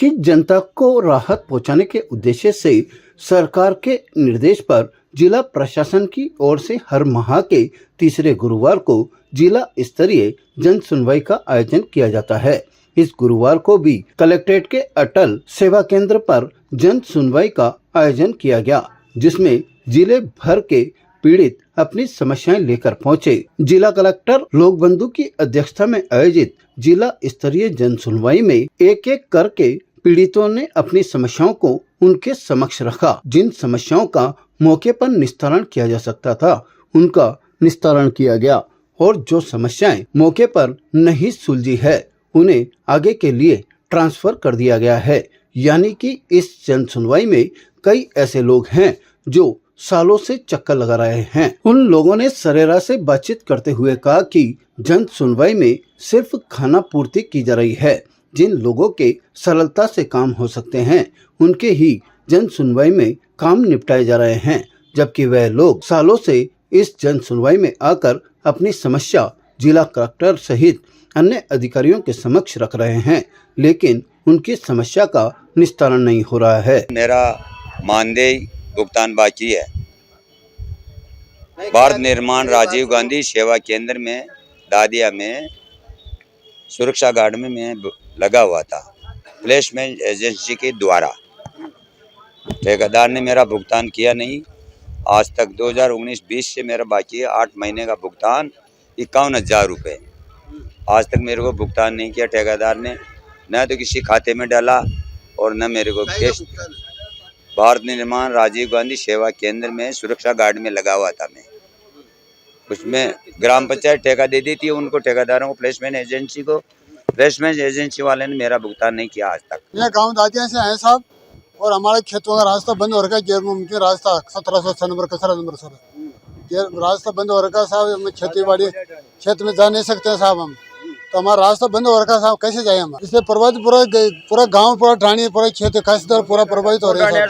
की जनता को राहत पहुंचाने के उद्देश्य से सरकार के निर्देश पर जिला प्रशासन की ओर से हर माह के तीसरे गुरुवार को जिला स्तरीय जन सुनवाई का आयोजन किया जाता है। इस गुरुवार को भी कलेक्ट्रेट के अटल सेवा केंद्र पर जन सुनवाई का आयोजन किया गया, जिसमें जिले भर के पीड़ित अपनी समस्याएं लेकर पहुंचे। जिला कलेक्टर लोकबंधु की अध्यक्षता में आयोजित जिला स्तरीय जन सुनवाई में एक एक करके पीड़ितों ने अपनी समस्याओं को उनके समक्ष रखा। जिन समस्याओं का मौके पर निस्तारण किया जा सकता था, उनका निस्तारण किया गया और जो समस्याएं मौके पर नहीं सुलझी है, उन्हें आगे के लिए ट्रांसफर कर दिया गया है। यानी कि इस जन सुनवाई में कई ऐसे लोग हैं जो सालों से चक्कर लगा रहे हैं। उन लोगों ने सरेरा से बातचीत करते हुए कहा कि जन सुनवाई में सिर्फ खाना पूर्ति की जा रही है। जिन लोगों के सरलता से काम हो सकते हैं, उनके ही जन सुनवाई में काम निपटाए जा रहे हैं, जबकि वह लोग सालों से इस जन सुनवाई में आकर अपनी समस्या जिला कलेक्टर सहित अन्य अधिकारियों के समक्ष रख रहे हैं, लेकिन उनकी समस्या का निस्तारण नहीं हो रहा है। मेरा मानदेय भुगतान बाकी है। भारत निर्माण राजीव गांधी सेवा केंद्र में दादिया में सुरक्षा गार्ड में मैं लगा हुआ था। प्लेसमेंट एजेंसी के द्वारा ठेकेदार ने मेरा भुगतान किया नहीं। आज तक 2019-20 से मेरा बाकी है 8 महीने का भुगतान 51,000 रुपये। आज तक मेरे को भुगतान नहीं किया ठेकेदार ने, न तो किसी खाते में डाला और न मेरे को कैश। भारत निर्माण राजीव गांधी सेवा केंद्र में सुरक्षा गार्ड में लगा हुआ था मैं। उसमें ग्राम पंचायत ठेका दे दी थी उनको, ठेकेदारों को, प्लेसमेंट एजेंसी वाले ने मेरा भुगतान नहीं किया आज तक। ये गांव दादिया से आए साहब, और हमारे खेतों का रास्ता बंद हो रखा है। गैर मुमकिन रास्ता 1700 नंबर कचरा नंबर सर, ये रास्ता बंद हो रखा है साहब। हम खेती बाड़ी खेत में जा नहीं सकते हैं साहब हम, तो हमारा रास्ता बंद हो रखा है साहब, कैसे जाए हम? इससे प्रभावित पूरा गांव, पूरा ढाणी, पूरा खेत खासदार पूरा प्रभावित हो रहा है।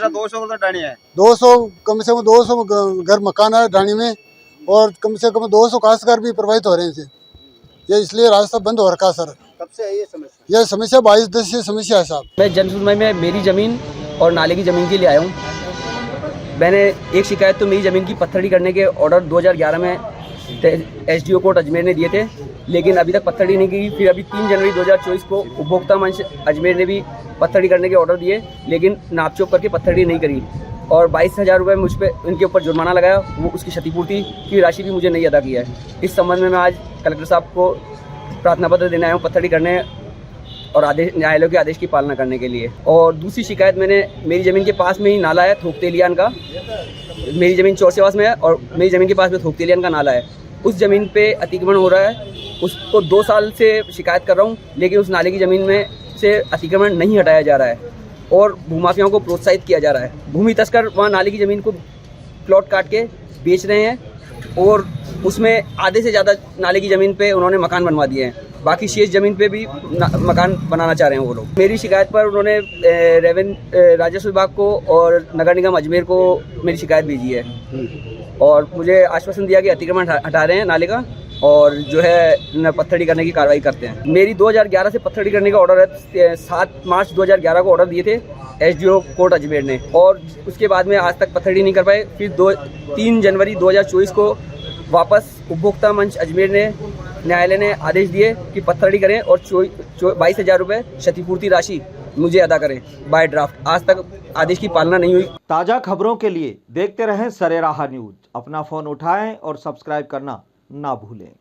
200 कम से कम 200 घर मकान है ढाणी में, और कम से कम 200 काश्तकार भी प्रभावित हो रहे हैं। ये इसलिए रास्ता बंद हो रखा है सर। कब से है ये समस्या? यह समस्या 22-10 से समस्या है साहब। मैं जन सुनवाई में मेरी ज़मीन और नाले की ज़मीन के लिए आया हूँ। मैंने एक शिकायत तो मेरी ज़मीन की पत्थरडी करने के ऑर्डर 2011 में SDO कोर्ट अजमेर ने दिए थे, लेकिन अभी तक पत्थरडी नहीं की। फिर अभी 3 जनवरी 2024 को उपभोक्ता मंच अजमेर ने भी पत्थरडी करने के ऑर्डर दिए, लेकिन नापचोप करके पत्थरडी नहीं करी और 22,000 रुपये मुझ पर इनके ऊपर जुर्माना लगाया। वो उसकी क्षतिपूर्ति की राशि भी मुझे नहीं अदा किया है। इस संबंध में मैं आज कलेक्टर साहब को प्रार्थना पत्र देने आया हूँ पत्थरडी करने और आदेश, न्यायालय के आदेश की पालना करने के लिए। और दूसरी शिकायत, मैंने मेरी ज़मीन के पास में ही नाला है थोकतेलियान का। मेरी ज़मीन चौरसेवास में है और मेरी ज़मीन के पास में थोकतेलियान का नाला है। उस ज़मीन पे अतिक्रमण हो रहा है। उसको 2 साल से शिकायत कर रहा हूँ, लेकिन उस नाले की ज़मीन में से अतिक्रमण नहीं हटाया जा रहा है और भूमाफियाओं को प्रोत्साहित किया जा रहा है। भूमि तस्कर वहाँ नाले की ज़मीन को प्लॉट काट के बेच रहे हैं और उसमें आधे से ज़्यादा नाले की ज़मीन पे उन्होंने मकान बनवा दिए हैं। बाकी शेष ज़मीन पे भी मकान बनाना चाह रहे हैं वो लोग। मेरी शिकायत पर उन्होंने राजस्व विभाग को और नगर निगम अजमेर को मेरी शिकायत भेजी है और मुझे आश्वासन दिया कि अतिक्रमण हटा रहे हैं नाले का और जो है पत्थरडी करने की कार्रवाई करते हैं। मेरी 2011 से पत्थरडी करने का ऑर्डर है। 7 मार्च 2011 को ऑर्डर दिए थे SDO कोर्ट अजमेर ने और उसके बाद में आज तक पत्थरडी नहीं कर पाए। फिर 3 जनवरी 2024 को वापस उपभोक्ता मंच अजमेर ने, न्यायालय ने आदेश दिए कि पत्थरडी करें और 22,000 रुपये क्षतिपूर्ति राशि मुझे अदा करें बाय ड्राफ्ट। आज तक आदेश की पालना नहीं हुई। ताज़ा खबरों के लिए देखते रहें सरेराह न्यूज। अपना फ़ोन उठाएं और सब्सक्राइब करना ना भूलें।